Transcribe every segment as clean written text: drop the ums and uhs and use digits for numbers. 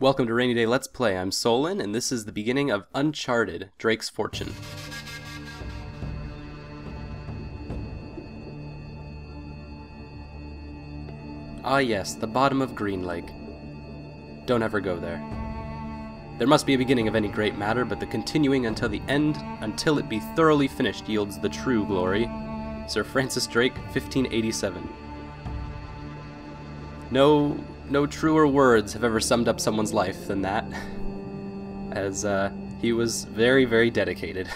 Welcome to Rainy Day Let's Play. I'm Solon, and this is the beginning of Uncharted, Drake's Fortune. Ah yes, the bottom of Green Lake. Don't ever go there. There must be a beginning of any great matter, but the continuing until the end, until it be thoroughly finished, yields the true glory. Sir Francis Drake, 1587. No truer words have ever summed up someone's life than that, as he was very, very dedicated.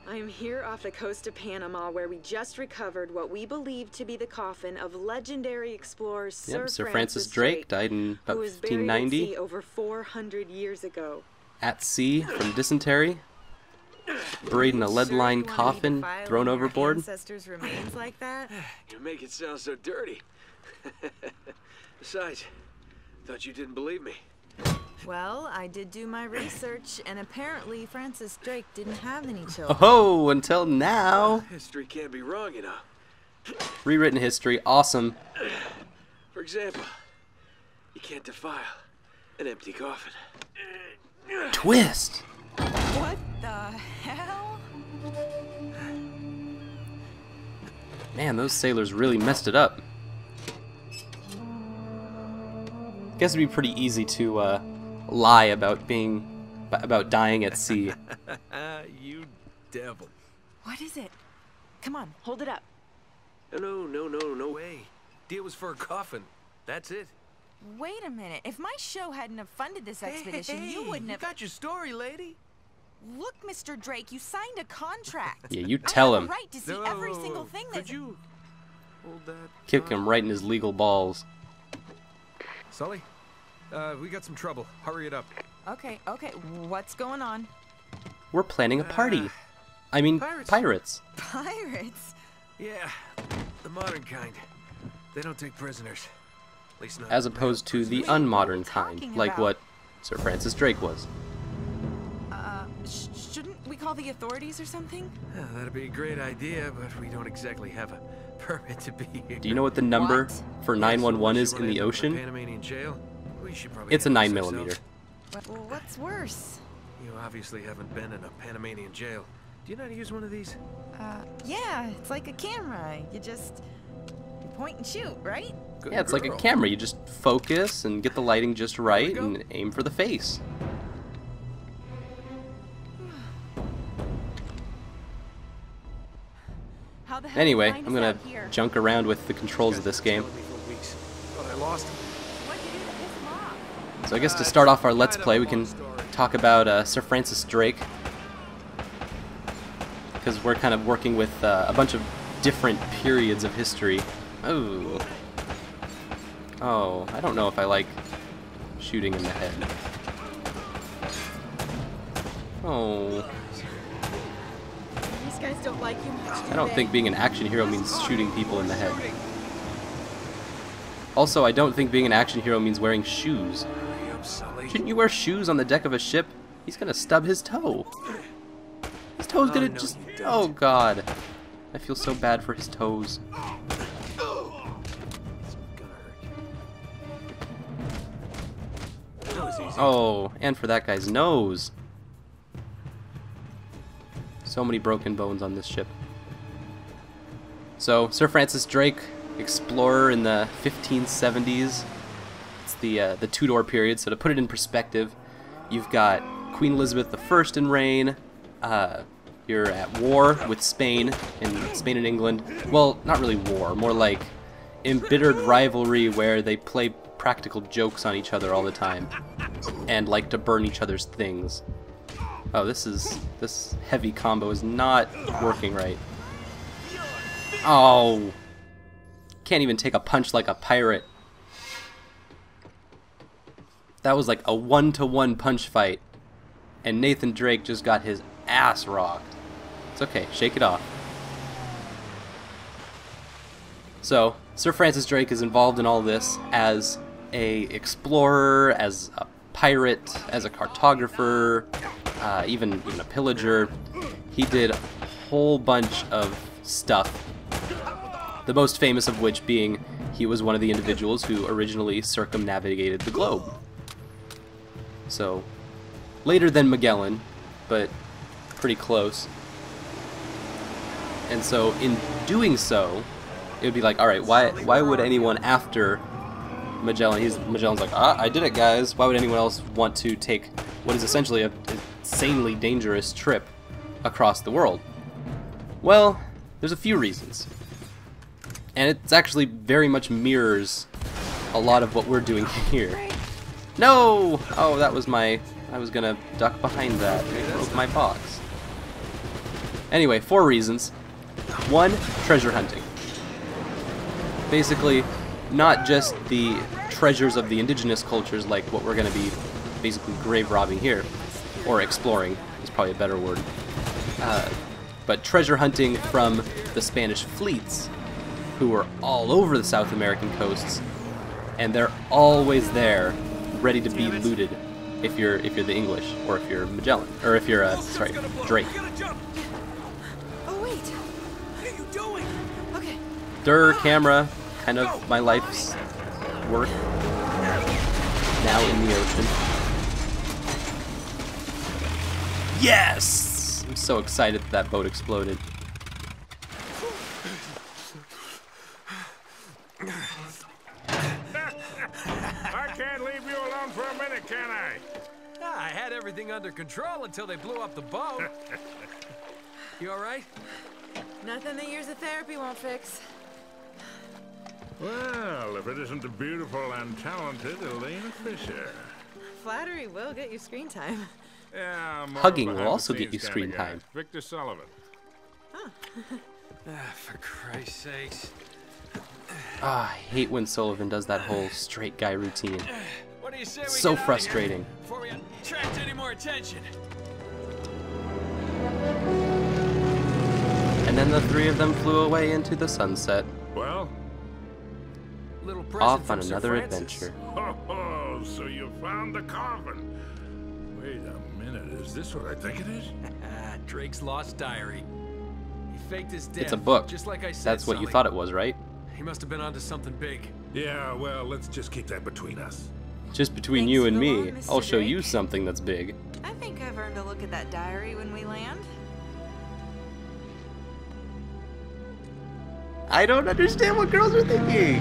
I'm here off the coast of Panama, where we just recovered what we believe to be the coffin of legendary explorer Sir Francis Drake, died in about who was 1590. buried at sea over 400 years ago. At sea from dysentery, buried in a lead-lined coffin, thrown overboard. Ancestors' remains like that? You make it sound so dirty. Besides, thought you didn't believe me. Well, I did do my research, and apparently Francis Drake didn't have any children. Oh, until now. History can't be wrong, you know. Rewritten history, awesome. For example, you can't defile an empty coffin. Twist! What the hell? Man, those sailors really messed it up. I guess it'd be pretty easy to lie about dying at sea. You devil. What is it? Come on, hold it up. No way. Deal was for a coffin. That's it. Wait a minute. If my show hadn't have funded this expedition, you wouldn't have... You got your story, lady. Look, Mr. Drake, you signed a contract. Yeah, you tell I have him. a right to see every single thing Could that's... you hold that? Kick him right in his legal balls. Sully, we got some trouble. Hurry it up. Okay, what's going on? We're planning a party. I mean, pirates. Pirates? Yeah, the modern kind. They don't take prisoners. At least not. As opposed to the unmodern kind, talking like about? what Sir Francis Drake was. Shouldn't we call the authorities or something? Yeah, that'd be a great idea, but we don't exactly have a permit to be here. Do you know what the number for 911 is in the ocean? Panamanian jail? We should probably It's a handle 9mm. this Well, what's worse? You obviously haven't been in a Panamanian jail. Do you know how to use one of these? Yeah, it's like a camera. You point and shoot, right? Good Yeah, it's like a girl. camera. You just focus and get the lighting just right and aim for the face. How the hell Anyway, did you I'm find gonna us out here? junk around with the controls of this game. Telling me for weeks. Thought I lost him. What'd you do to piss him off? So I guess to start off our Let's Play, we can talk about Sir Francis Drake. Because we're kind of working with a bunch of different periods of history. Oh, I don't know if I like shooting in the head. Oh, These guys don't like you much, do I don't they? think being an action hero means shooting people in the head. Also, I don't think being an action hero means wearing shoes. Hurry up, Sully. Shouldn't you wear shoes on the deck of a ship? He's gonna stub his toe. His toe's gonna no, just... you don't. Oh god. I feel so bad for his toes. It's gonna hurt. That was easy. Oh, and for that guy's nose. So many broken bones on this ship. So, Sir Francis Drake, explorer in the 1570s. It's the Tudor period, so to put it in perspective, you've got Queen Elizabeth I in reign. You're at war with Spain and England. Well, not really war, more like embittered rivalry where they play practical jokes on each other all the time and like to burn each other's things. Oh, this heavy combo is not working right. Oh, can't even take a punch like a pirate. That was like a 1-to-1 punch fight, and Nathan Drake just got his ass rocked. It's okay, shake it off. So, Sir Francis Drake is involved in all this as a explorer, as a pirate, as a cartographer, even a pillager. He did a whole bunch of stuff. The most famous of which being he was one of the individuals who originally circumnavigated the globe. So, later than Magellan, but pretty close. And so, in doing so, it would be like, alright, why would anyone after Magellan's like, I did it, guys. Why would anyone else want to take what is essentially an insanely dangerous trip across the world? Well, there's a few reasons. And it actually very much mirrors a lot of what we're doing here. No! Oh, that was my... I was gonna duck behind that. It broke my box. Anyway, 4 reasons. 1, treasure hunting. Basically, not just the treasures of the indigenous cultures like what we're gonna be basically grave robbing here, or exploring is probably a better word, but treasure hunting from the Spanish fleets, who were all over the South American coasts, and they're always there, ready to be looted. If you're the English, or if you're Magellan, or if you're sorry, Drake. Oh wait. What are you doing? Okay. Camera, kind of my life's work. Now in the ocean. Yes! I'm so excited that boat exploded. I can't leave you alone for a minute, can I? I had everything under control until they blew up the boat. You all right? Nothing that years of therapy won't fix. Well, if it isn't the beautiful and talented Elena Fisher. Flattery will get you screen time. Yeah, I'm more Hugging of a will also behind-the-scenes get you screen kinda guy. time. Victor Sullivan. For Christ's sakes. Ah, I hate when Sullivan does that whole straight guy routine. What do you say we So get out of frustrating. here before we attract any more attention? And then the 3 of them flew away into the sunset, Well, Little present off on from Sir another Francis. oh, so you found the coffin. Wait a minute, is this what I think it is? Drake's lost diary. He faked his death. it's a book. Just like I said, That's what you Sully. thought it was, right? He must have been onto something big. Yeah, well, let's just keep that between us. Just between Thanks you for and the me, loan, Mr. I'll show you Drake. something that's big. I think I've earned a look at that diary when we land. I don't understand what girls are thinking.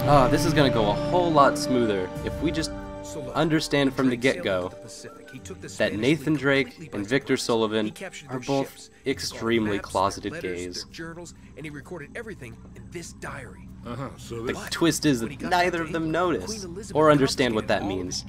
Oh, this is gonna go a whole lot smoother if we just understand from the get-go that Nathan Drake and Victor Sullivan are both extremely closeted gays. Journals, and he recorded everything in this diary. So The this... twist is that neither of them notice or understand what that means.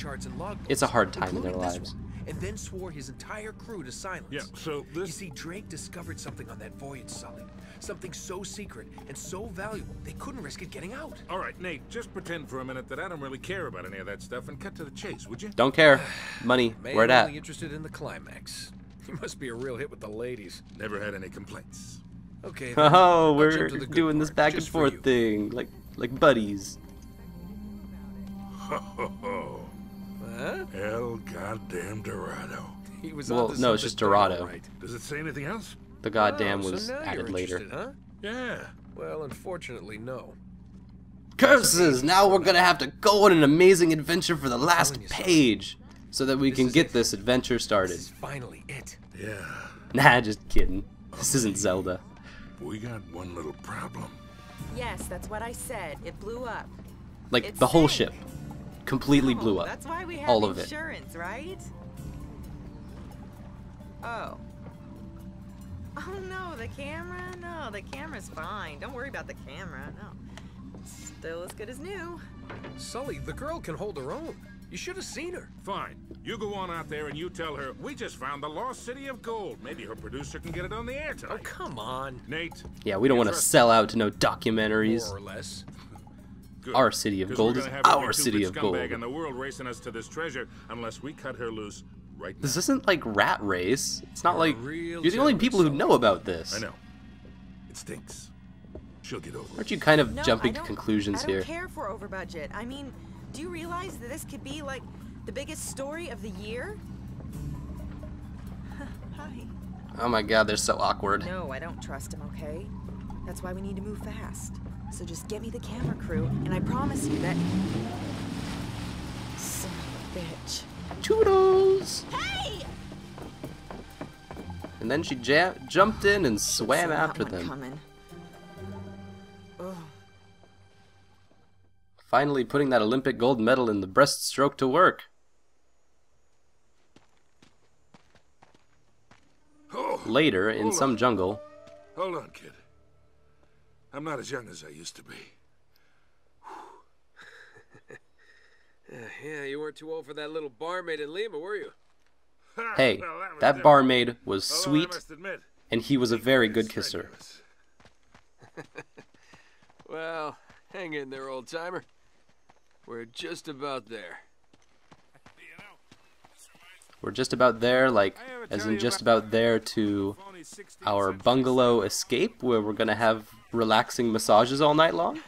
It's a hard time in their lives. And then swore his entire crew to silence. Yeah, so this... You see, Drake discovered something on that voyage, Sully. Something so secret and so valuable, they couldn't risk it getting out. All right, Nate, just pretend for a minute that I don't really care about any of that stuff and cut to the chase, would you? Don't care. Money, Man, where it at? only interested in the climax. He must be a real hit with the ladies. Never had any complaints. Okay, then, Oh, I'll we're jump to the good doing this part, back and just for forth you. thing, like buddies. Ho, ho, ho. Huh? El goddamn Dorado. He was Well, onto no, it's something just Dorado. all right. Does it say anything else? The goddamn Oh, so was now you're added later. interested, huh? Yeah. Well, unfortunately, no. Curses! Now we're gonna have to go on an amazing adventure for the last telling you something. page, so that we This can is get it. this adventure started. This is finally it. Yeah. Nah, just kidding. This isn't Zelda. We got one little problem. Yes, that's what I said. It blew up. Like, It's the whole sank. ship completely Oh, blew up. That's why we have All of it. insurance, right? Oh. Oh no, the camera? No, the camera's fine. Don't worry about the camera. No. Still as good as new. Sully, the girl can hold her own. You should have seen her. Fine. You go on out there and you tell her, we just found the lost city of gold. Maybe her producer can get it on the air tonight. Oh, come on. Nate. Yeah, we don't want to trust- sell out to no documentaries. More or less. Good. Our city of 'Cause gold we're is gonna have every our city two-bit of gold. scumbag in the world racing us to this treasure unless we cut her loose right now. This isn't like Rat Race. It's not You're like a real you're the only generous people who soul. know about this. I know. It stinks. She'll get over Aren't it. you kind of No, jumping I to don't- conclusions I don't here? care for over budget. I mean, do you realize that this could be like the biggest story of the year? Hi. Oh my god, they're so awkward. No, I don't trust him, okay? That's why we need to move fast. So just get me the camera crew, and I promise you that... Son of a bitch. Toodles! Hey! And then she jumped in and swam Saw that after one them. coming. Ugh. Finally putting that Olympic gold medal in the breaststroke to work. Oh, Later, in hold some on. jungle, Hold on, kid. I'm not as young as I used to be. Yeah, you weren't too old for that little barmaid in Lima, were you? hey, Well, was that different. barmaid was Although I sweet, must admit, and he was a very good kisser. strenuous. Well, hang in there, old-timer. We're just about there. We're just about there, like, as in just about there to our bungalow escape, where we're gonna have relaxing massages all night long.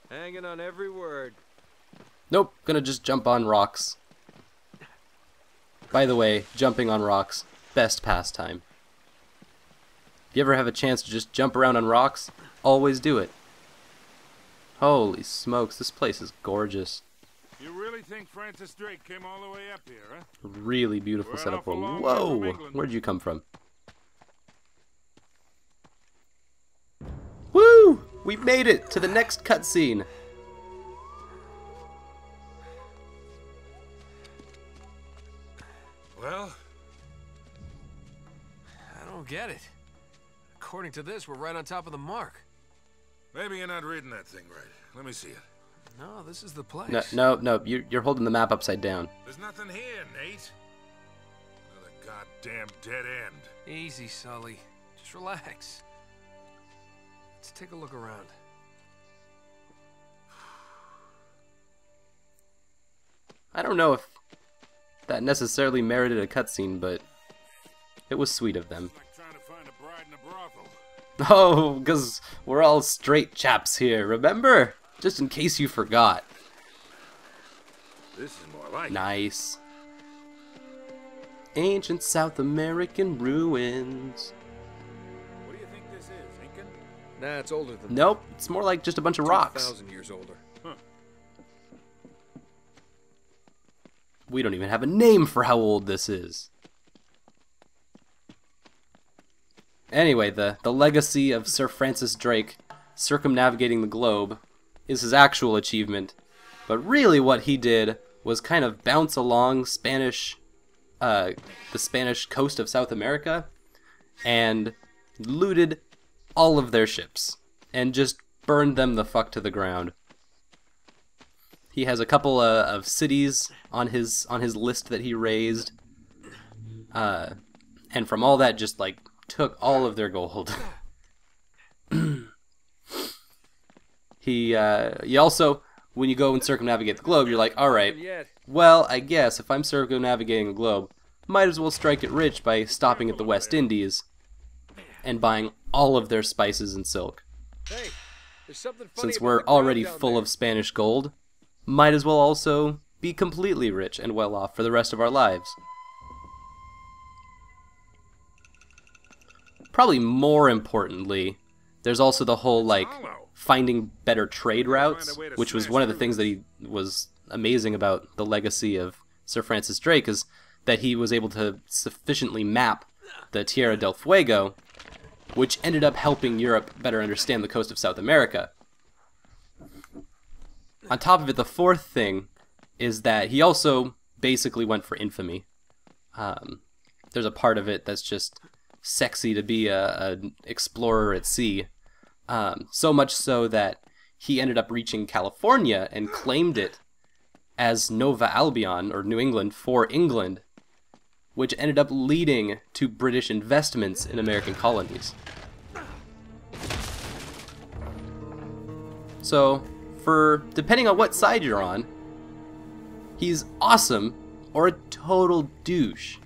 Hanging on every word. Nope, gonna just jump on rocks. By the way, jumping on rocks, best pastime. If you ever have a chance to just jump around on rocks, always do it. Holy smokes, this place is gorgeous. You really think Francis Drake came all the way up here, huh? Really beautiful We're an setup. awful long way from Whoa, England. where'd you come from? Woo! We made it to the next cutscene. Well, I don't get it. According to this, we're right on top of the mark. maybe you're not reading that thing right. Let me see it. No, this is the place. No, you're holding the map upside down. There's nothing here, Nate. Another goddamn dead end. Easy, Sully. Just relax. Let's take a look around. I don't know if that necessarily merited a cutscene, but it was sweet of them. It's like trying to find a bride in a brothel. Oh, because we're all straight chaps here, remember? Just in case you forgot. This is more like it. Nice. Ancient South American ruins. What do you think this is, Incan? Nah, it's older than Nope, it's more like just a bunch of rocks. 2,000 years older. We don't even have a name for how old this is. Anyway, the legacy of Sir Francis Drake circumnavigating the globe is his actual achievement. But really what he did was kind of bounce along the Spanish coast of South America and looted all of their ships and just burned them the fuck to the ground. He has a couple of cities on his list that he raised, and from all that, just like took all of their gold. He also, when you go and circumnavigate the globe, you're like, all right, well, I guess if I'm circumnavigating the globe, might as well strike it rich by stopping at the West Indies and buying all of their spices and silk. Hey, there's something funny Since about we're the ground already down full there. of Spanish gold, might as well also be completely rich and well off for the rest of our lives. Probably more importantly, there's also the whole, like, finding better trade routes, which was one of the things that he was amazing about the legacy of Sir Francis Drake, is that he was able to sufficiently map the Tierra del Fuego, which ended up helping Europe better understand the coast of South America. On top of it, the fourth thing is that he also basically went for infamy. There's a part of it that's just sexy to be an explorer at sea. So much so that he ended up reaching California and claimed it as Nova Albion, or New England, for England, which ended up leading to British investments in American colonies. So, depending on what side you're on, he's awesome or a total douche.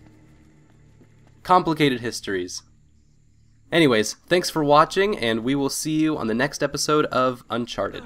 Complicated histories. Anyways, thanks for watching, and we will see you on the next episode of Uncharted.